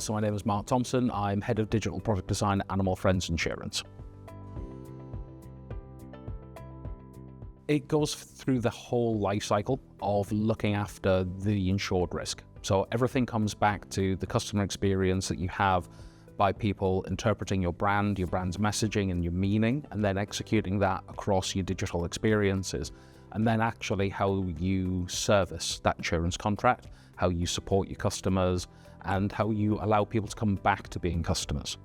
So my name is Mark Thompson. I'm Head of Digital Product Design at Animal Friends Insurance. It goes through the whole life cycle of looking after the insured risk. So everything comes back to the customer experience that you have by people interpreting your brand's messaging and your meaning, and then executing that across your digital experiences. And then actually how you service that insurance contract, how you support your customers, and how you allow people to come back to being customers.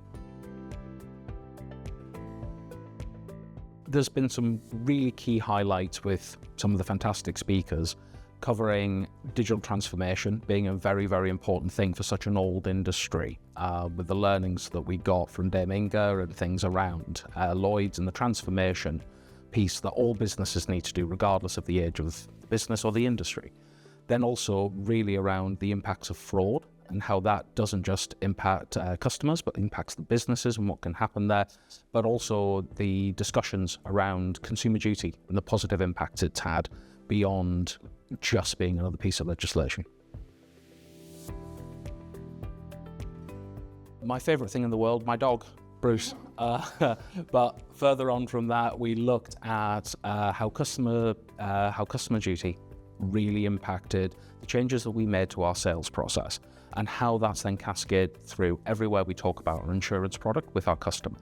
There's been some really key highlights with some of the fantastic speakers covering digital transformation being a very, very important thing for such an old industry, with the learnings that we got from Dame Inga and things around Lloyd's and the transformation piece that all businesses need to do regardless of the age of the business or the industry. Then also really around the impacts of fraud and how that doesn't just impact customers, but impacts the businesses and what can happen there, but also the discussions around consumer duty and the positive impacts it's had beyond just being another piece of legislation. My favorite thing in the world, my dog, Bruce. But further on from that, we looked at how customer duty really impacted the changes that we made to our sales process and how that's then cascaded through everywhere we talk about our insurance product with our customer.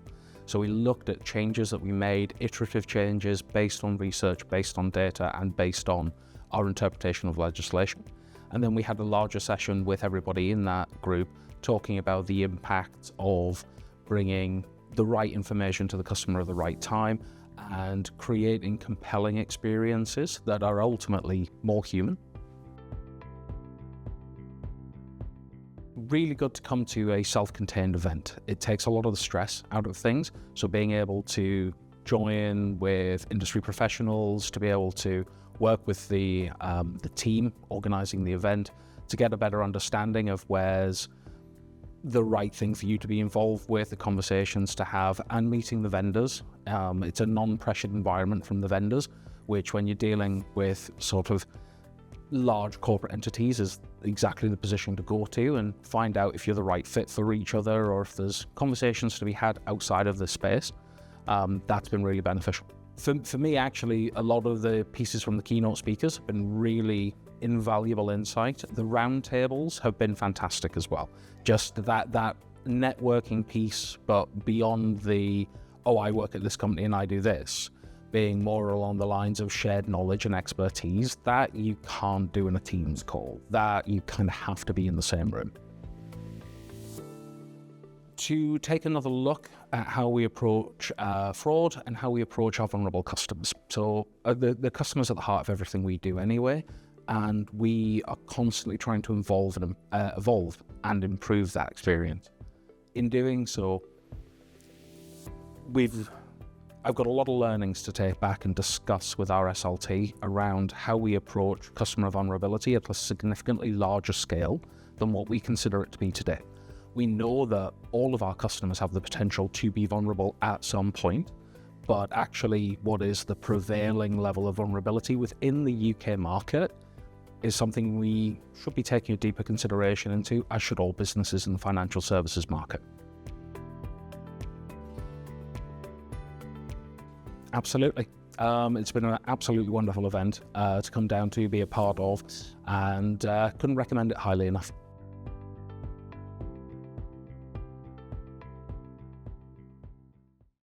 So we looked at changes that we made, iterative changes based on research, based on data, and based on our interpretation of legislation. And then we had a larger session with everybody in that group talking about the impact of bringing the right information to the customer at the right time and creating compelling experiences that are ultimately more human. Really good to come to a self-contained event. It takes a lot of the stress out of things. So being able to join with industry professionals, to be able to work with the team organizing the event, to get a better understanding of where's the right thing for you to be involved with, the conversations to have, and meeting the vendors. It's a non-pressured environment from the vendors, which when you're dealing with sort of large corporate entities is exactly the position to go to and find out if you're the right fit for each other or if there's conversations to be had outside of this space. That's been really beneficial. For me, actually, a lot of the pieces from the keynote speakers have been really invaluable insight. The roundtables have been fantastic as well. Just that networking piece, but beyond the, oh, I work at this company and I do this, being more along the lines of shared knowledge and expertise that you can't do in a Teams call, that you kind of have to be in the same room. To take another look at how we approach fraud and how we approach our vulnerable customers. So the customer's at the heart of everything we do anyway, and we are constantly trying to evolve and improve that experience. In doing so, I've got a lot of learnings to take back and discuss with our SLT around how we approach customer vulnerability at a significantly larger scale than what we consider it to be today. We know that all of our customers have the potential to be vulnerable at some point, but actually what is the prevailing level of vulnerability within the UK market is something we should be taking a deeper consideration into, as should all businesses in the financial services market. Absolutely. It's been an absolutely wonderful event to come down to, be a part of, and couldn't recommend it highly enough.